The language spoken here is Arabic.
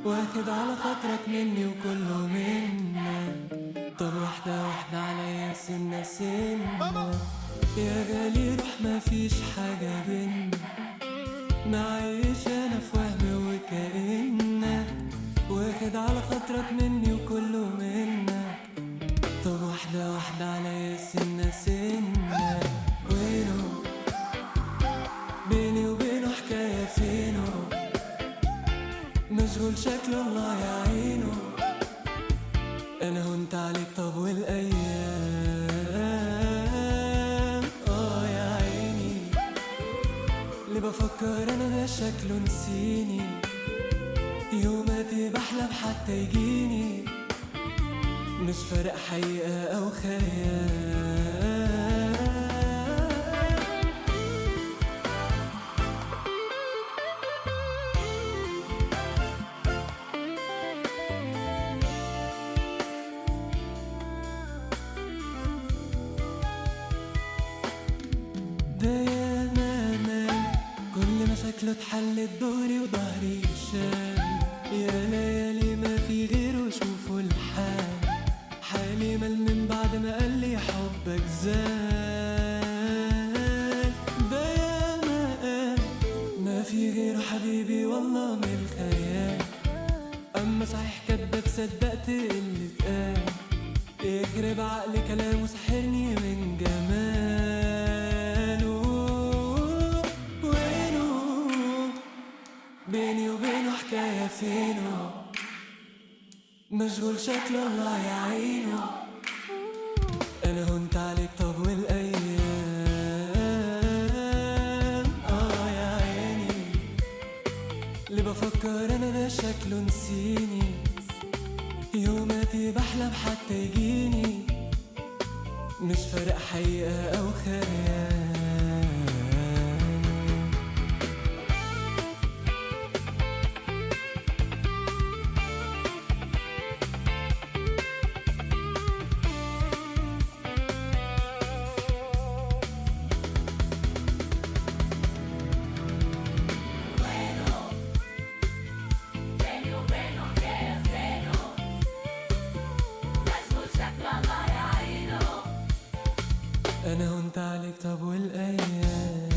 واخد على خاطرك مني وكله منك. طب واحدة واحدة عليا سنة سنة يا غالي، روح مفيش حاجة بينا، معيش انا في وهم وكأنك واخد على خاطرك مني وكله منك. طب واحدة واحدة عليا سنة سنة، وينه بيني وبينه حكاية فينه، مشغول شكله الله يعينه. انا هنت عليك طب والايام يا عيني، اللي بفكر انا ده شكله نسيني، يوماتي بحلم حتى يجيني، مش فارق حقيقة او خيال. ده يا مامان كل مشاكله اتحلت دوري وضهري شال، يا ليالي ما في غيره شوفوا الحال، حالي مال من بعد ما قال لي حبك زال. ده يا مامان ما في غيره حبيبي والله من الخيال، اما صحيح كداب صدقت اللي اتقال، يخرب عقلي كلامه سحرني من جماله. وينه بيني وبينه حكاية فينه، مشغول شكله الله يعينه. انا هنت عليك طب والايام يا عيني، اللي بفكر انا ده شكله نسيني، يوماتي بحلم حتى يجيني، مش فارق حقيقة او خيال. انا هنت عليك طب والايام